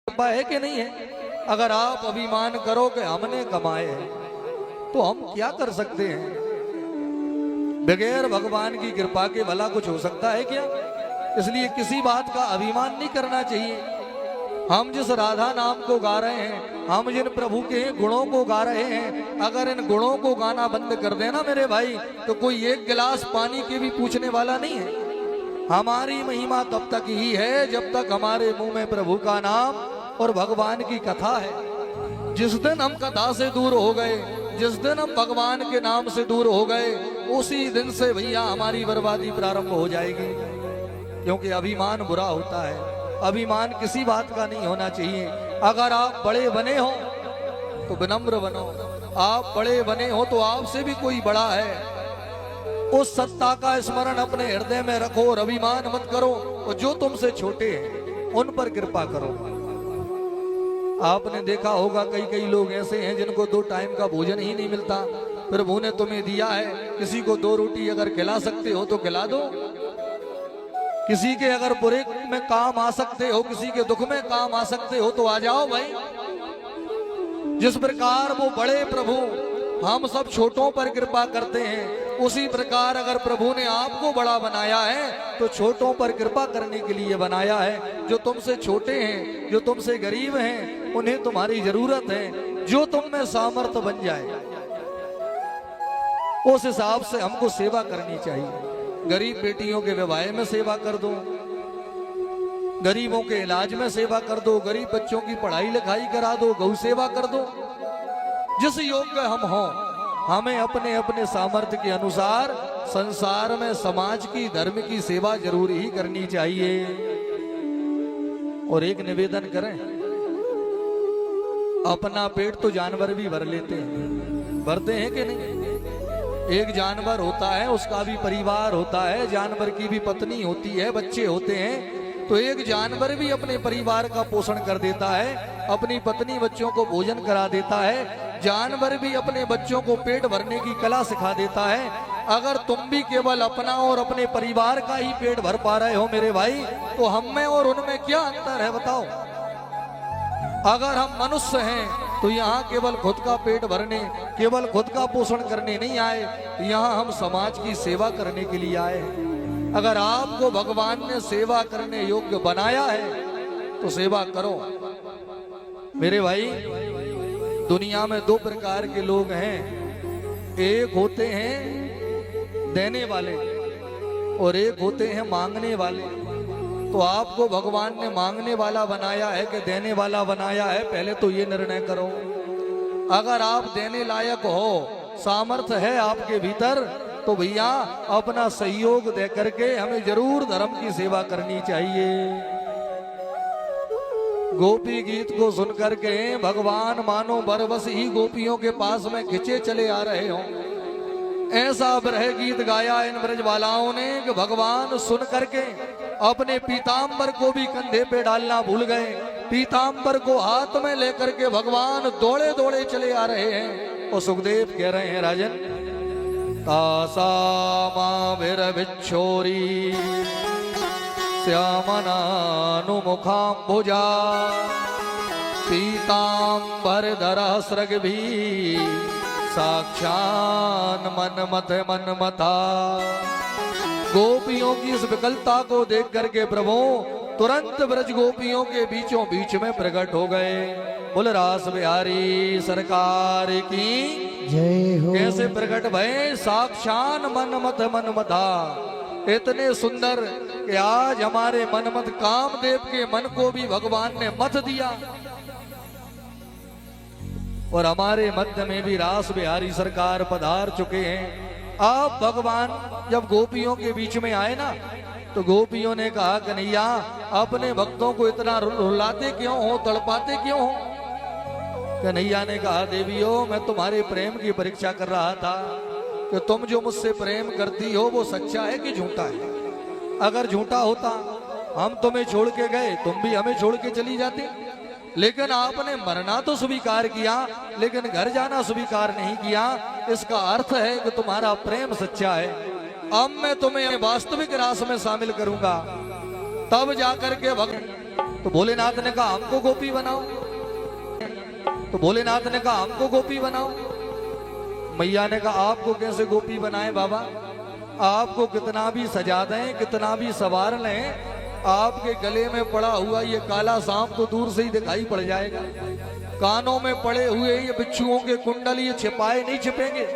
कृपा है कि नहीं है? अगर आप अभिमान करो कि हमने कमाए हैं तो हम क्या कर सकते हैं? बगैर भगवान की कृपा के भला कुछ हो सकता है क्या? इसलिए किसी बात का अभिमान नहीं करना चाहिए। हम जिस राधा नाम को गा रहे हैं, हम जिन प्रभु के गुणों को गा रहे हैं, अगर इन गुणों को गाना बंद कर देना मेरे भाई, तो कोई एक गिलास पानी के भी पूछने वाला नहीं है। हमारी महिमा तब तक ही है जब तक हमारे मुंह में प्रभु का नाम और भगवान की कथा है। जिस दिन हम कथा से दूर हो गए, जिस दिन हम भगवान के नाम से दूर हो गए, उसी दिन से भैया हमारी बर्बादी प्रारंभ हो जाएगी। क्योंकि अभिमान बुरा होता है। अभिमान किसी बात का नहीं होना चाहिए। अगर आप बड़े बने हो तो विनम्र बनो। आप बड़े बने हो तो आपसे भी कोई बड़ा है, उस सत्ता का स्मरण अपने हृदय में रखो और अभिमान मत करो। और जो तुमसे छोटे हैं उन पर कृपा करो। आपने देखा होगा कई कई लोग ऐसे हैं जिनको 2 टाइम का भोजन ही नहीं मिलता। प्रभु ने तुम्हें दिया है, किसी को 2 रोटी अगर खिला सकते हो तो खिला दो। किसी के अगर बुरे में काम आ सकते हो, किसी के दुख में काम आ सकते हो तो आ जाओ भाई। जिस प्रकार वो बड़े प्रभु हम सब छोटों पर कृपा करते हैं, उसी प्रकार अगर प्रभु ने आपको बड़ा बनाया है तो छोटों पर कृपा करने के लिए बनाया है। जो तुमसे छोटे हैं, जो तुमसे गरीब हैं, उन्हें तुम्हारी जरूरत है। जो तुम में सामर्थ्य बन जाए उस हिसाब से हमको सेवा करनी चाहिए। गरीब बेटियों के विवाह में सेवा कर दो, गरीबों के इलाज में सेवा कर दो, गरीब बच्चों की पढ़ाई लिखाई करा दो, गौ सेवा कर दो। जिस योग्य हम हों, हमें अपने अपने सामर्थ्य के अनुसार संसार में समाज की, धर्म की सेवा जरूर ही करनी चाहिए। और एक निवेदन करें, अपना पेट तो जानवर भी भर लेते हैं, भरते हैं कि नहीं? एक जानवर होता है, उसका भी परिवार होता है, जानवर की भी पत्नी होती है, बच्चे होते हैं। तो एक जानवर भी अपने परिवार का पोषण कर देता है, अपनी पत्नी बच्चों को भोजन करा देता है। जानवर भी अपने बच्चों को पेट भरने की कला सिखा देता है। अगर तुम भी केवल अपना और अपने परिवार का ही पेट भर पा रहे हो मेरे भाई, तो हम में और उनमें क्या अंतर है बताओ? अगर हम मनुष्य हैं तो यहाँ केवल खुद का पेट भरने, केवल खुद का पोषण करने नहीं आए, यहाँ हम समाज की सेवा करने के लिए आए हैं। अगर आपको भगवान ने सेवा करने योग्य बनाया है तो सेवा करो मेरे भाई। दुनिया में 2 प्रकार के लोग हैं, एक होते हैं देने वाले और एक होते हैं मांगने वाले। तो आपको भगवान ने मांगने वाला बनाया है कि देने वाला बनाया है, पहले तो ये निर्णय करो। अगर आप देने लायक हो, सामर्थ्य है आपके भीतर, तो भैया अपना सहयोग दे करके हमें जरूर धर्म की सेवा करनी चाहिए। गोपी गीत को सुन करके भगवान मानो बरबस ही गोपियों के पास में खिंचे चले आ रहे हो। ऐसा ब्रह गीत गाया इन ब्रजबालाओं ने कि भगवान सुन करके अपने पीतांबर को भी कंधे पे डालना भूल गए। पीतांबर को हाथ में लेकर के भगवान दौड़े दौड़े चले आ रहे हैं। और सुखदेव कह रहे हैं, राजन तासा माभिर बिच्छोरी श्यामनानुमुखाम्बुजा पीतांबर धरः सृग भी साक्षान मन मथा। गोपियों की इस विकलता को देख करके प्रभु तुरंत ब्रज गोपियों के बीचों बीच में प्रकट हो गए। बोल रास बिहारी सरकार की जय हो। कैसे प्रकट भय? साक्षान मन मथा। इतने सुंदर कि आज हमारे मनमत कामदेव के मन को भी भगवान ने मथ दिया और हमारे मध्य में भी रास बिहारी सरकार पधार चुके हैं। आप भगवान जब गोपियों के बीच में आए ना, तो गोपियों ने कहा, कन्हैया अपने भक्तों को इतना रुलाते क्यों हो, तड़पाते क्यों हो? कन्हैया ने कहा, देवियों मैं तुम्हारे प्रेम की परीक्षा कर रहा था कि तुम जो मुझसे प्रेम करती हो वो सच्चा है कि झूठा है। अगर झूठा होता हम तुम्हें छोड़ के गए, तुम भी हमें छोड़ के चली जाती। लेकिन आपने मरना तो स्वीकार किया, लेकिन घर जाना स्वीकार नहीं किया। इसका अर्थ है कि तुम्हारा प्रेम सच्चा है। अब मैं तुम्हें वास्तविक रास में शामिल करूंगा, तब जाकर के भक्त तो भोलेनाथ ने कहा हमको गोपी बनाओ। तो भोलेनाथ ने कहा हमको गोपी बनाओ। मैया ने कहा आपको कैसे गोपी बनाए बाबा, आपको कितना भी सजा दें, कितना भी सवार लें, आपके गले में पड़ा हुआ ये काला सांप तो दूर से ही दिखाई पड़ जाएगा। कानों में पड़े हुए ये बिच्छुओं के कुंडल ये छिपाए नहीं छिपेंगे।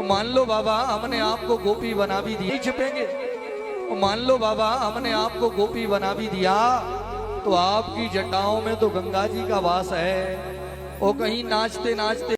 मान लो बाबा हमने आपको गोपी बना भी दी, नहीं छिपेंगे। मान लो बाबा हमने आपको गोपी बना भी दिया, तो आपकी जटाओं में तो गंगा जी का वास है। और कहीं नाचते नाचते